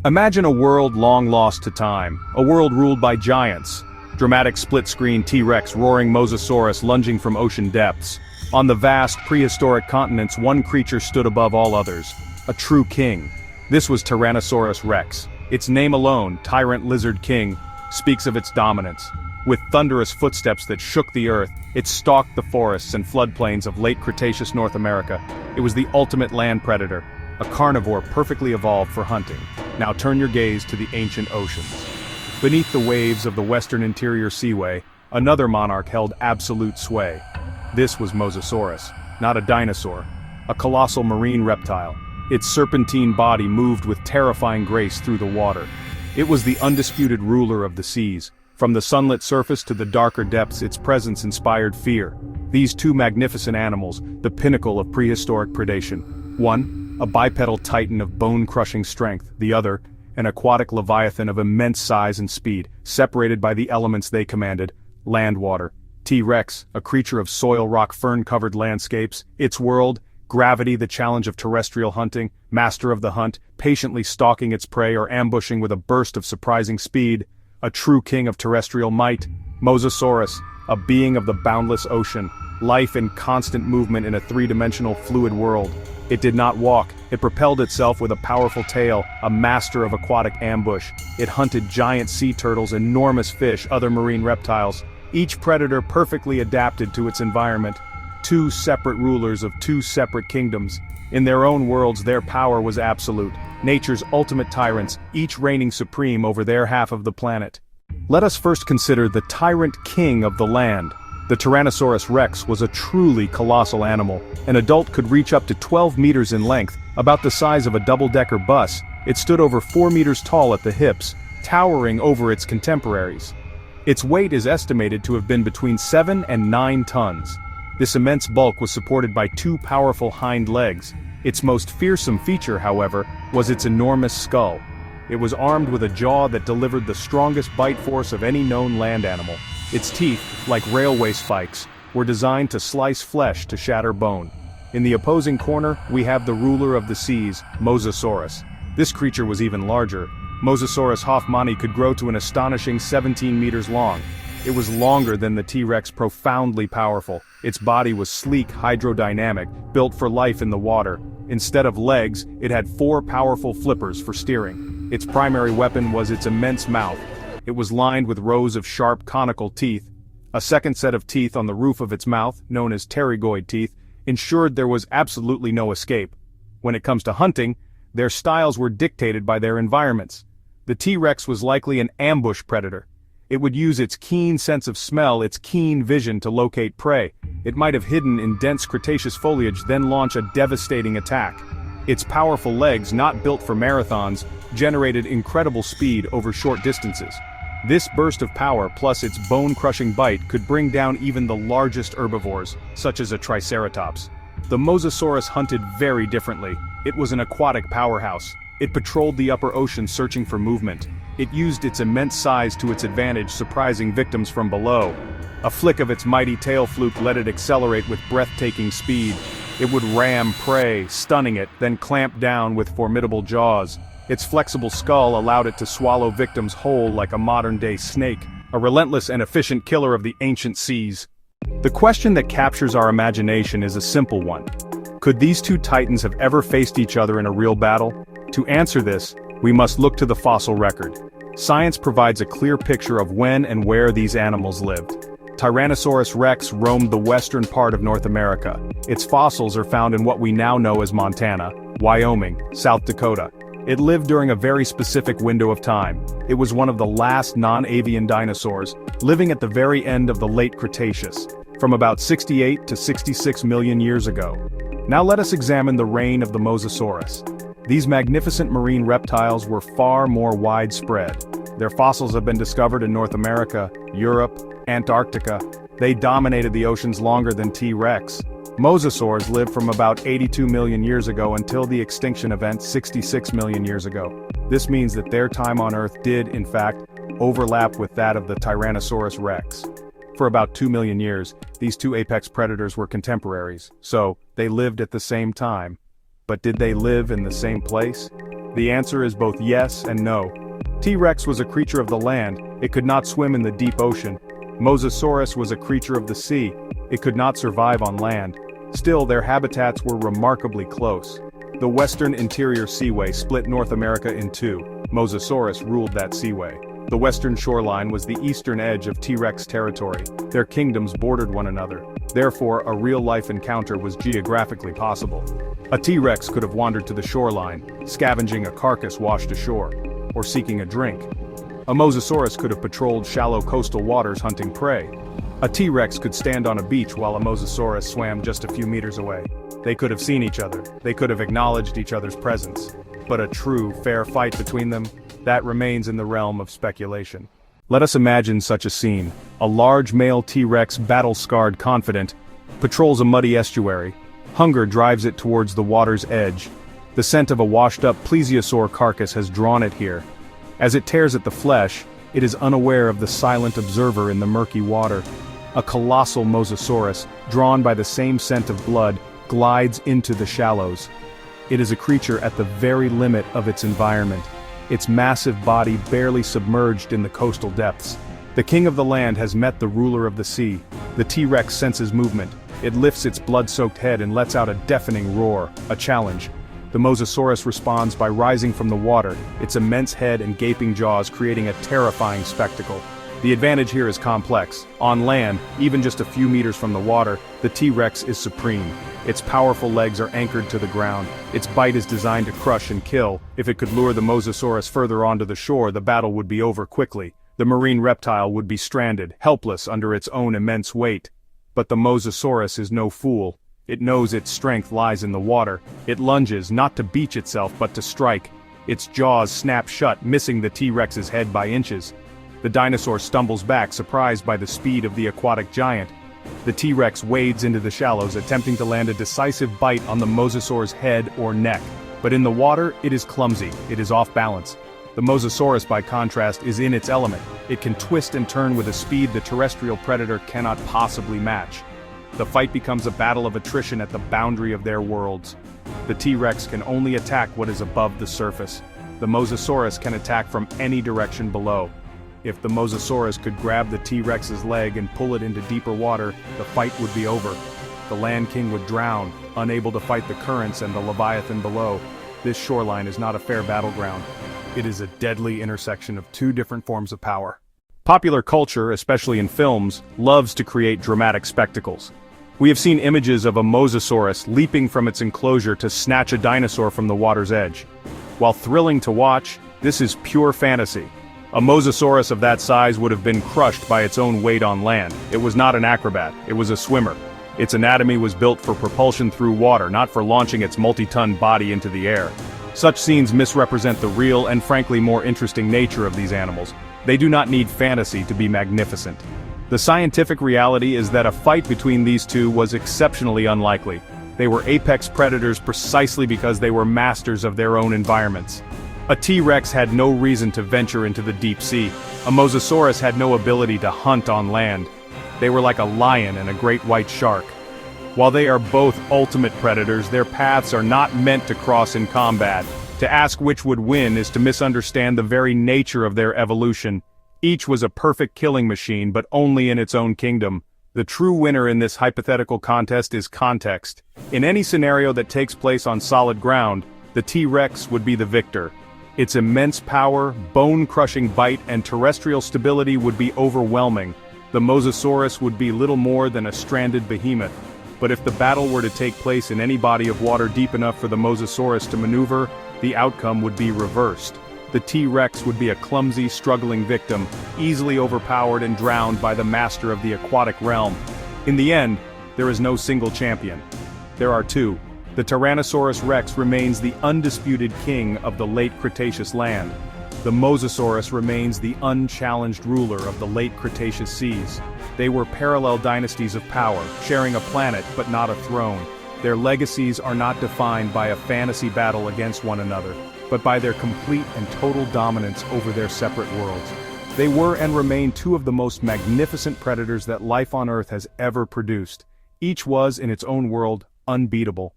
Imagine a world long lost to time, a world ruled by giants. Dramatic split-screen T-Rex roaring Mosasaurus lunging from ocean depths. On the vast, prehistoric continents, one creature stood above all others. A true king. This was Tyrannosaurus rex. Its name alone, Tyrant Lizard King, speaks of its dominance. With thunderous footsteps that shook the earth, it stalked the forests and floodplains of late Cretaceous North America. It was the ultimate land predator, a carnivore perfectly evolved for hunting. Now turn your gaze to the ancient oceans. Beneath the waves of the western interior seaway, another monarch held absolute sway. This was Mosasaurus, not a dinosaur, a colossal marine reptile. Its serpentine body moved with terrifying grace through the water. It was the undisputed ruler of the seas. From the sunlit surface to the darker depths, its presence inspired fear. These two magnificent animals, the pinnacle of prehistoric predation. One, a bipedal titan of bone-crushing strength, the other, an aquatic leviathan of immense size and speed, separated by the elements they commanded, land water. T-Rex, a creature of soil rock fern-covered landscapes, its world, gravity the challenge of terrestrial hunting, master of the hunt, patiently stalking its prey or ambushing with a burst of surprising speed. A true king of terrestrial might. Mosasaurus, a being of the boundless ocean, life in constant movement in a three-dimensional fluid world. It did not walk, it propelled itself with a powerful tail, a master of aquatic ambush. It hunted giant sea turtles, enormous fish, other marine reptiles, each predator perfectly adapted to its environment. Two separate rulers of two separate kingdoms. In their own worlds, their power was absolute. Nature's ultimate tyrants, each reigning supreme over their half of the planet. Let us first consider the tyrant king of the land. The Tyrannosaurus rex was a truly colossal animal. An adult could reach up to 12 meters in length, about the size of a double-decker bus. It stood over 4 meters tall at the hips, towering over its contemporaries. Its weight is estimated to have been between 7 and 9 tons. This immense bulk was supported by two powerful hind legs. Its most fearsome feature, however, was its enormous skull. It was armed with a jaw that delivered the strongest bite force of any known land animal. Its teeth, like railway spikes, were designed to slice flesh to shatter bone. In the opposing corner, we have the ruler of the seas, Mosasaurus. This creature was even larger. Mosasaurus hoffmanni could grow to an astonishing 17 meters long. It was longer than the T-Rex, profoundly powerful. Its body was sleek, hydrodynamic, built for life in the water. Instead of legs, it had 4 powerful flippers for steering. Its primary weapon was its immense mouth. It was lined with rows of sharp conical teeth. A second set of teeth on the roof of its mouth, known as pterygoid teeth, ensured there was absolutely no escape. When it comes to hunting, their styles were dictated by their environments. The T-Rex was likely an ambush predator. It would use its keen sense of smell, its keen vision to locate prey. It might have hidden in dense Cretaceous foliage, then launch a devastating attack. Its powerful legs, not built for marathons, generated incredible speed over short distances. This burst of power, plus its bone-crushing bite, could bring down even the largest herbivores, such as a triceratops. The Mosasaurus hunted very differently. It was an aquatic powerhouse. It patrolled the upper ocean searching for movement. It used its immense size to its advantage, surprising victims from below. A flick of its mighty tail fluke let it accelerate with breathtaking speed. It would ram prey, stunning it, then clamp down with formidable jaws. Its flexible skull allowed it to swallow victims whole like a modern-day snake, a relentless and efficient killer of the ancient seas. The question that captures our imagination is a simple one. Could these two titans have ever faced each other in a real battle? To answer this, we must look to the fossil record. Science provides a clear picture of when and where these animals lived. Tyrannosaurus rex roamed the western part of North America. Its fossils are found in what we now know as Montana, Wyoming, South Dakota. It lived during a very specific window of time. It was one of the last non-avian dinosaurs, living at the very end of the late Cretaceous, from about 68 to 66 million years ago. Now let us examine the reign of the Mosasaurus. These magnificent marine reptiles were far more widespread. Their fossils have been discovered in North America, Europe, Antarctica. They dominated the oceans longer than T-Rex. Mosasaurs lived from about 82 million years ago until the extinction event 66 million years ago. This means that their time on Earth did, in fact, overlap with that of the Tyrannosaurus rex. For about 2 million years, these two apex predators were contemporaries, so they lived at the same time. But did they live in the same place? The answer is both yes and no. T-Rex was a creature of the land, it could not swim in the deep ocean. Mosasaurus was a creature of the sea, it could not survive on land. Still, their habitats were remarkably close. The western interior seaway split North America in two. Mosasaurus ruled that seaway. The western shoreline was the eastern edge of T-Rex territory. Their kingdoms bordered one another. Therefore, a real-life encounter was geographically possible. A T-Rex could have wandered to the shoreline, scavenging a carcass washed ashore, or seeking a drink. A Mosasaurus could have patrolled shallow coastal waters hunting prey. A T-Rex could stand on a beach while a Mosasaurus swam just a few meters away. They could have seen each other, they could have acknowledged each other's presence. But a true, fair fight between them? That remains in the realm of speculation. Let us imagine such a scene. A large male T-Rex, battle-scarred confident, patrols a muddy estuary. Hunger drives it towards the water's edge. The scent of a washed-up plesiosaur carcass has drawn it here. As it tears at the flesh, it is unaware of the silent observer in the murky water. A colossal Mosasaurus, drawn by the same scent of blood, glides into the shallows. It is a creature at the very limit of its environment, its massive body barely submerged in the coastal depths. The king of the land has met the ruler of the sea. The T-Rex senses movement. It lifts its blood-soaked head and lets out a deafening roar, a challenge. The Mosasaurus responds by rising from the water, its immense head and gaping jaws creating a terrifying spectacle. The advantage here is complex. On land, even just a few meters from the water, the T-Rex is supreme. Its powerful legs are anchored to the ground. Its bite is designed to crush and kill. If it could lure the Mosasaurus further onto the shore, the battle would be over quickly. The marine reptile would be stranded, helpless under its own immense weight. But the Mosasaurus is no fool. It knows its strength lies in the water. It lunges, not to beach itself but to strike. Its jaws snap shut, missing the T-Rex's head by inches. The dinosaur stumbles back, surprised by the speed of the aquatic giant. The T-Rex wades into the shallows, attempting to land a decisive bite on the Mosasaur's head or neck. But in the water, it is clumsy, it is off balance. The Mosasaurus, by contrast, is in its element. It can twist and turn with a speed the terrestrial predator cannot possibly match. The fight becomes a battle of attrition at the boundary of their worlds. The T-Rex can only attack what is above the surface. The Mosasaurus can attack from any direction below. If the Mosasaurus could grab the T-Rex's leg and pull it into deeper water, the fight would be over. The Land King would drown, unable to fight the currents and the Leviathan below. This shoreline is not a fair battleground. It is a deadly intersection of two different forms of power. Popular culture, especially in films, loves to create dramatic spectacles. We have seen images of a Mosasaurus leaping from its enclosure to snatch a dinosaur from the water's edge. While thrilling to watch, this is pure fantasy. A Mosasaurus of that size would have been crushed by its own weight on land. It was not an acrobat, it was a swimmer. Its anatomy was built for propulsion through water, not for launching its multi-ton body into the air. Such scenes misrepresent the real and frankly more interesting nature of these animals. They do not need fantasy to be magnificent. The scientific reality is that a fight between these two was exceptionally unlikely. They were apex predators precisely because they were masters of their own environments. A T-Rex had no reason to venture into the deep sea. A Mosasaurus had no ability to hunt on land. They were like a lion and a great white shark. While they are both ultimate predators, their paths are not meant to cross in combat. To ask which would win is to misunderstand the very nature of their evolution. Each was a perfect killing machine, but only in its own kingdom. The true winner in this hypothetical contest is context. In any scenario that takes place on solid ground, the T-Rex would be the victor. Its immense power, bone-crushing bite, and terrestrial stability would be overwhelming. The Mosasaurus would be little more than a stranded behemoth. But if the battle were to take place in any body of water deep enough for the Mosasaurus to maneuver, the outcome would be reversed. The T-Rex would be a clumsy, struggling victim, easily overpowered and drowned by the master of the aquatic realm. In the end, there is no single champion. There are two. The Tyrannosaurus rex remains the undisputed king of the late Cretaceous land. The Mosasaurus remains the unchallenged ruler of the late Cretaceous seas. They were parallel dynasties of power, sharing a planet but not a throne. Their legacies are not defined by a fantasy battle against one another, but by their complete and total dominance over their separate worlds. They were and remain two of the most magnificent predators that life on Earth has ever produced. Each was, in its own world, unbeatable.